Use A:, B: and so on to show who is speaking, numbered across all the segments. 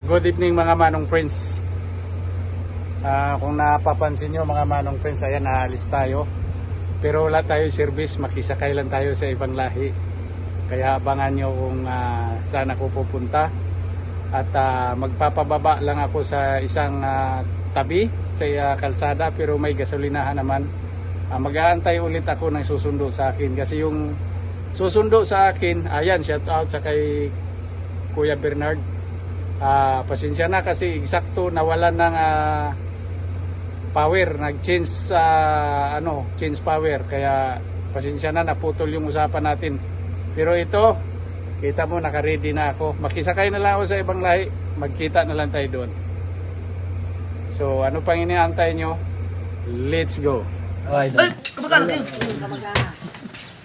A: Good evening mga manong friends. Kung napapansin nyo mga manong friends, ayan, naalis tayo. Pero wala tayo service, makisakay lang tayo sa ibang lahi. Kaya abangan nyo kung saan ako pupunta. At magpapababa lang ako sa isang tabi sa kalsada, pero may gasolinahan naman. Mag-aantay ulit ako ng susundo sa akin. Kasi yung susundo sa akin, ayan, shout out sa kay Kuya Bernard. Pasensya na kasi eksakto nawalan ng power, nag-change change power, kaya pasensya na, naputol yung usapan natin. Pero ito, kita mo, naka-ready na ako. Makisakay na lang ako sa ibang lahi, magkita na lang tayo doon. So ano pang iniantay nyo? Let's go.
B: Ay, kamagana kayo.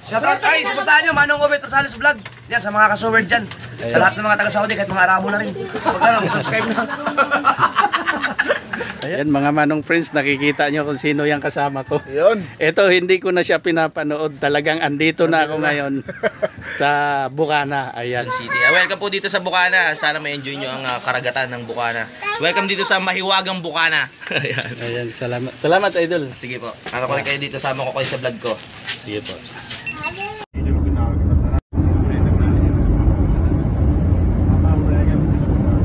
B: Shoutout kayo, supportahan nyo Manong Obet Rosales Vlog. Yan, sa mga kasuwer dyan. Sa lahat ng mga taga-Saudi, kahit mga Arabo na rin. Subscribe na.
A: Ayan mga manong friends, nakikita nyo kung sino yung kasama ko.
C: Yun.
A: Ito, hindi ko na siya pinapanood. Talagang andito na ako ngayon sa Bukana. Ayan.
D: City. Welcome po dito sa Bukana. Sana ma-enjoy nyo ang karagatan ng Bukana. Welcome dito sa mahiwagang Bukana. Ayan.
A: Ayan, salamat. Salamat, idol.
D: Sige po. Ano ko rin kayo dito, sama ko kayo sa vlog ko.
A: Sige po.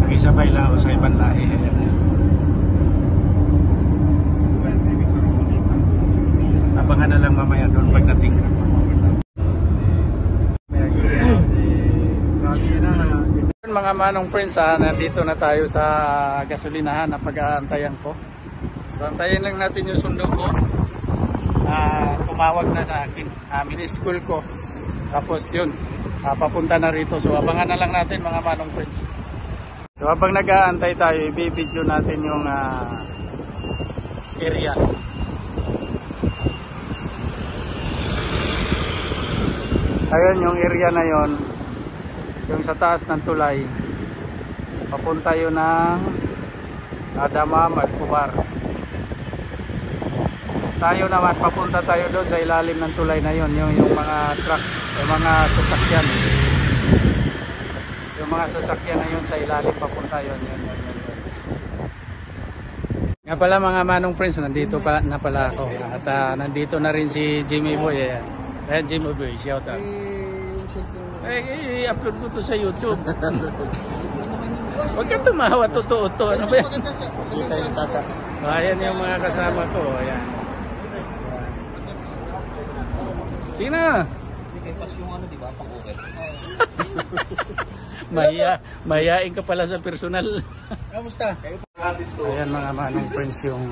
A: Nakisabay lang ako sa ibang lahi. Abangan na lang mamaya doon pagdating. Mga manong friends, nandito na tayo sa gasolinahan na pag-aantayan ko. So, antayin lang natin yung sundo ko. Tumawag na sa akin, mini-school ko. Tapos yun, papunta na rito. So abangan na lang natin mga manong friends. So habang nag-aantay tayo, i-video natin yung area. Ayun yung area na yon, yung sa taas ng tulay. Papunta yun ng Adamam at Kubar. Tayo naman, papunta tayo doon sa ilalim ng tulay na yon, yung mga truck, yung mga sasakyan. Yung mga sasakyan na yun sa ilalim, papunta yun. Nga pala mga manong friends, nandito na pala ako. At nandito na rin si Jimmy Boy. Ayan, Jimmy Boy, shout out. I-upload ko to sa YouTube. Huwag kang tumawa, totoo to. Ano ba yan? Ayan yung mga kasama ko. Ayan. Tina! Mahihain ka pala sa personal.
C: Kamusta?
A: Ayan mga manong friends yung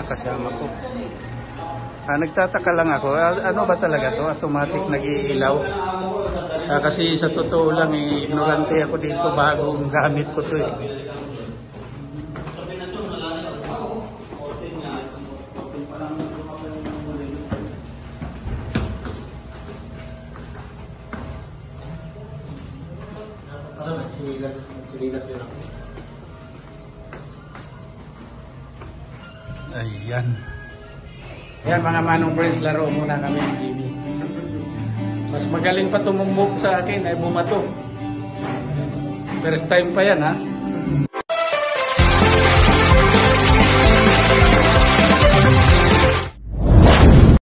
A: kasama ko. Nagtataka lang ako, ano ba talaga to? Automatic nag-iilaw. Kasi sa totoo lang, ignorante ako dito, bagong gamit ko to eh. Ayan. Ayan mga manong friends, laro muna kami ng Jimmy. Mas magaling pa tumumbok sa akin ay bumato. First time pa yan ha.